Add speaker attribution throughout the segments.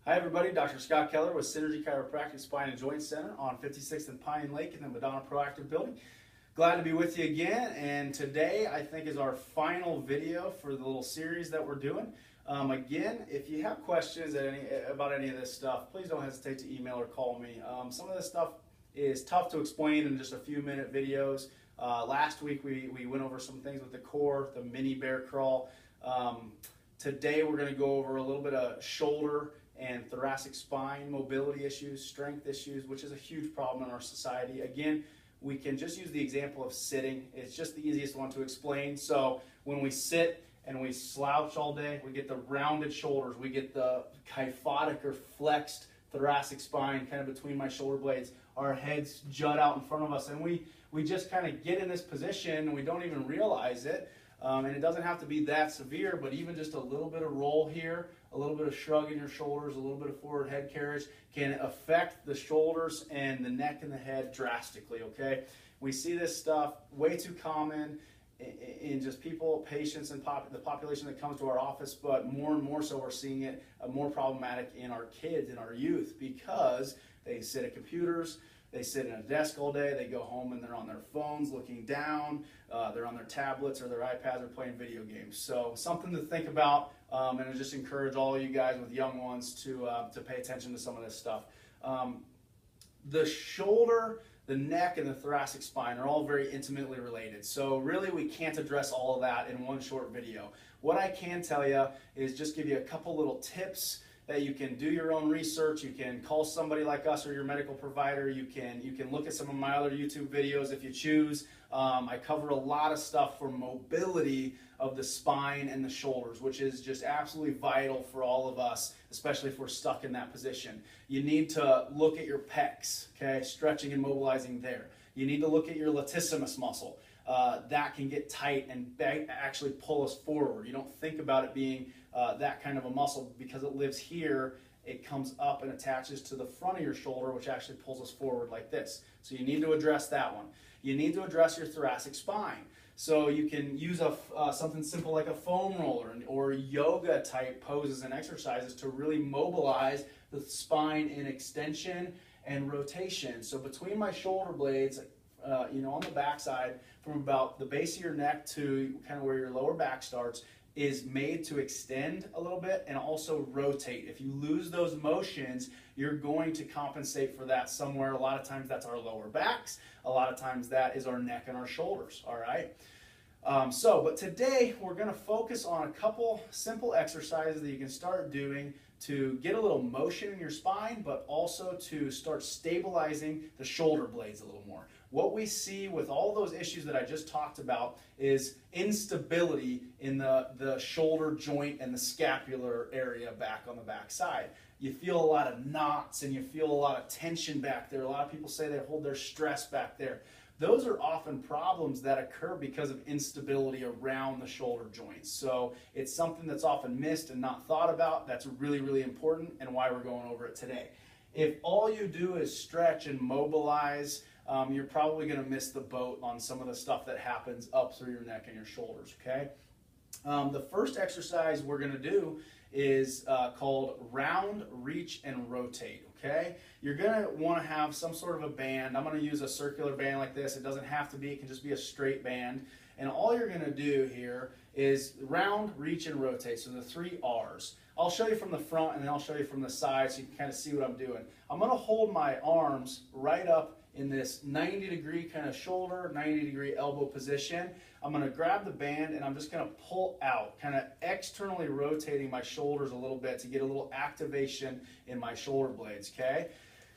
Speaker 1: Hi everybody, Dr. Scott Keller with Synergy Chiropractic Spine and Joint Center on 56th and Pine Lake in the Madonna Proactive Building. Glad to be with you again, and today I think is our final video for the little series that we're doing. Again, if you have questions about any of this stuff, please don't hesitate to email or call me. Some of this stuff is tough to explain in just a few minute videos. Last week we went over some things with the core, the mini bear crawl. Today we're going to go over a little bit of shoulder and thoracic spine mobility issues, strength issues, which is a huge problem in our society. Again, we can just use the example of sitting. It's just the easiest one to explain. So when we sit and we slouch all day, we get the rounded shoulders, we get the kyphotic or flexed thoracic spine kind of between my shoulder blades. Our heads jut out in front of us, and we just kind of get in this position and we don't even realize it. And it doesn't have to be that severe, but even just a little bit of roll here, a little bit of shrug in your shoulders, a little bit of forward head carriage can affect the shoulders and the neck and the head drastically, okay? We see this stuff way too common in just people, patients, and the population that comes to our office, but more and more so we're seeing it more problematic in our kids, in our youth, because they sit at computers, they sit in a desk all day, they go home and they're on their phones looking down, they're on their tablets or their iPads or playing video games. So something to think about, and I just encourage all of you guys with young ones to pay attention to some of this stuff. The shoulder, the neck, and the thoracic spine are all very intimately related. So really we can't address all of that in one short video. What I can tell you is just give you a couple little tips that you can do your own research. You can call somebody like us or your medical provider. You can look at some of my other YouTube videos if you choose. I cover a lot of stuff for mobility of the spine and the shoulders, which is just absolutely vital for all of us, especially if we're stuck in that position. You need to look at your pecs, okay, stretching and mobilizing there. You need to look at your latissimus muscle. That can get tight and actually pull us forward. You don't think about it being that kind of a muscle because it lives here. It comes up and attaches to the front of your shoulder, which actually pulls us forward like this. So you need to address that one. You need to address your thoracic spine. So you can use something simple like a foam roller or yoga type poses and exercises to really mobilize the spine in extension and rotation. So between my shoulder blades, on the back side, from about the base of your neck to kind of where your lower back starts, is made to extend a little bit and also rotate. If you lose those motions, you're going to compensate for that somewhere. A lot of times that's our lower backs. A lot of times that is our neck and our shoulders, all right? But today we're going to focus on a couple simple exercises that you can start doing to get a little motion in your spine, but also to start stabilizing the shoulder blades a little more. What we see with all those issues that I just talked about is instability in the shoulder joint and the scapular area back on the back side. You feel a lot of knots and you feel a lot of tension back there. A lot of people say they hold their stress back there. Those are often problems that occur because of instability around the shoulder joints. So it's something that's often missed and not thought about. That's really, really important and why we're going over it today. If all you do is stretch and mobilize, you're probably going to miss the boat on some of the stuff that happens up through your neck and your shoulders, okay? The first exercise we're going to do is called round, reach, and rotate, okay? You're going to want to have some sort of a band. I'm going to use a circular band like this. It doesn't have to be. It can just be a straight band. And all you're going to do here is round, reach, and rotate, so the 3 R's. I'll show you from the front and then I'll show you from the side so you can kind of see what I'm doing. I'm going to hold my arms right up in this 90-degree kind of shoulder, 90-degree elbow position. I'm going to grab the band and I'm just going to pull out, kind of externally rotating my shoulders a little bit to get a little activation in my shoulder blades, okay?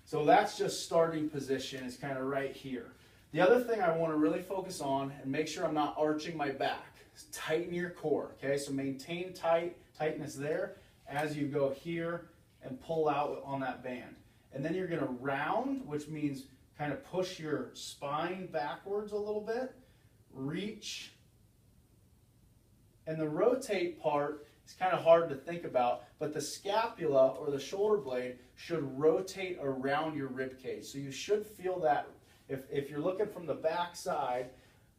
Speaker 1: So that's just starting position is kind of right here. The other thing I want to really focus on and make sure I'm not arching my back is tighten your core, okay? So maintain tightness there as you go here and pull out on that band. And then you're going to round, which means kind of push your spine backwards a little bit, reach, and the rotate part is kind of hard to think about, but the scapula or the shoulder blade should rotate around your rib cage. So you should feel that if you're looking from the back side,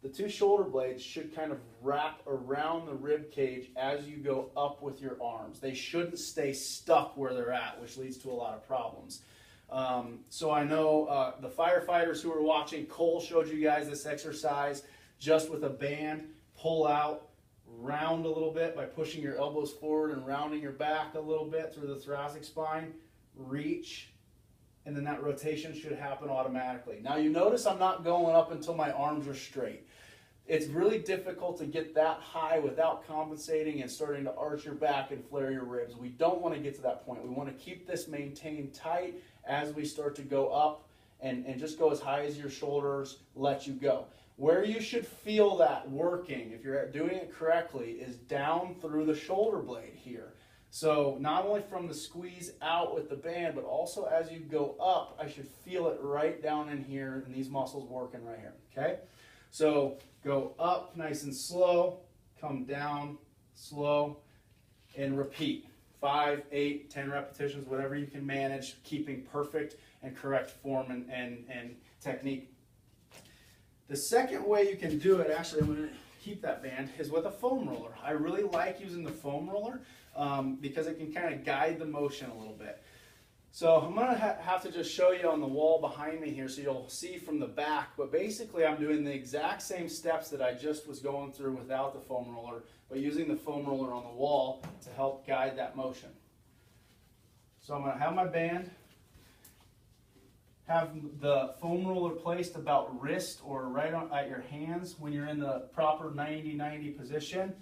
Speaker 1: the two shoulder blades should kind of wrap around the rib cage as you go up with your arms. They shouldn't stay stuck where they're at, which leads to a lot of problems. So I know the firefighters who are watching, Cole showed you guys this exercise just with a band. Pull out, round a little bit by pushing your elbows forward and rounding your back a little bit through the thoracic spine. Reach, and then that rotation should happen automatically. Now you notice I'm not going up until my arms are straight. It's really difficult to get that high without compensating and starting to arch your back and flare your ribs. We don't want to get to that point. We want to keep this maintained tight as we start to go up, and just go as high as your shoulders let you go. Where you should feel that working, if you're doing it correctly, is down through the shoulder blade here. So not only from the squeeze out with the band, but also as you go up, I should feel it right down in here and these muscles working right here, okay? So go up nice and slow, come down slow, and repeat. 5, 8, 10 repetitions, whatever you can manage, keeping perfect and correct form and technique. The second way you can do it, actually I'm going to keep that band, is with a foam roller. I really like using the foam roller because it can kind of guide the motion a little bit. So I'm going to have to just show you on the wall behind me here so you'll see from the back, but basically I'm doing the exact same steps that I just was going through without the foam roller, but using the foam roller on the wall to help guide that motion. So I'm going to have my band, have the foam roller placed about wrist or right at your hands when you're in the proper 90-90 position.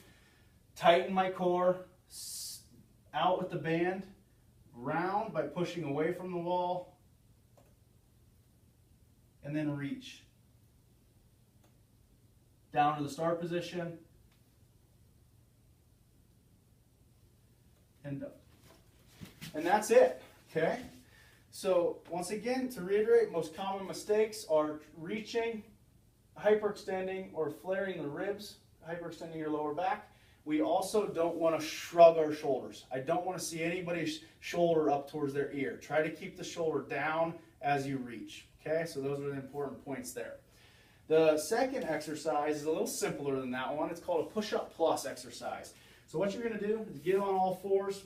Speaker 1: Tighten my core, out with the band, round by pushing away from the wall, and then reach. Down to the start position, and up. And that's it, okay? So once again, to reiterate, most common mistakes are reaching, hyperextending, or flaring the ribs, hyperextending your lower back. We also don't want to shrug our shoulders. I don't want to see anybody's shoulder up towards their ear. Try to keep the shoulder down as you reach. Okay, so those are the important points there. The second exercise is a little simpler than that one. It's called a push-up plus exercise. So what you're going to do is get on all fours.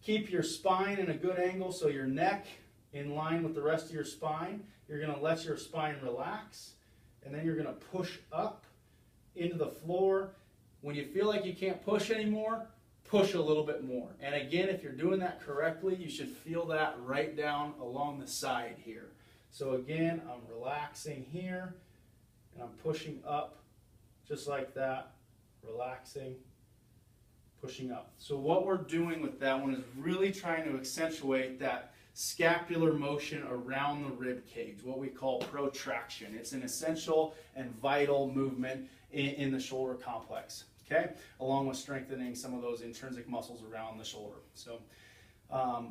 Speaker 1: Keep your spine in a good angle so your neck in line with the rest of your spine. You're going to let your spine relax, and then you're going to push up into the floor. When you feel like you can't push anymore, push a little bit more. And again, if you're doing that correctly, you should feel that right down along the side here. So again, I'm relaxing here, and I'm pushing up just like that, relaxing, pushing up. So what we're doing with that one is really trying to accentuate that scapular motion around the rib cage, what we call protraction. It's an essential and vital movement in the shoulder complex, okay? Along with strengthening some of those intrinsic muscles around the shoulder. So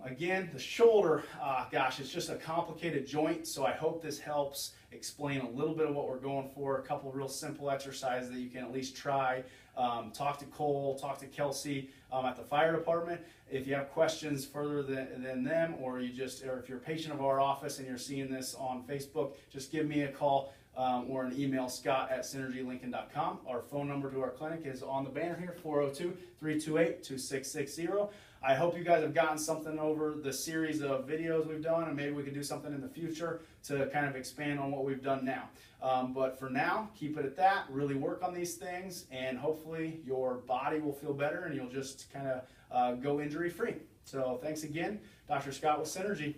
Speaker 1: again, the shoulder, gosh, it's just a complicated joint, so I hope this helps explain a little bit of what we're going for, a couple real simple exercises that you can at least try. Talk to Cole, talk to Kelsey at the fire department. If you have questions further than them, or if you're a patient of our office and you're seeing this on Facebook, just give me a call or an email, scott@synergylincoln.com. Our phone number to our clinic is on the banner here, 402-328-2660. I hope you guys have gotten something over the series of videos we've done, and maybe we can do something in the future to kind of expand on what we've done now. But for now, keep it at that. Really work on these things, and hopefully your body will feel better and you'll just kind of go injury-free. So thanks again. Dr. Scott with Synergy.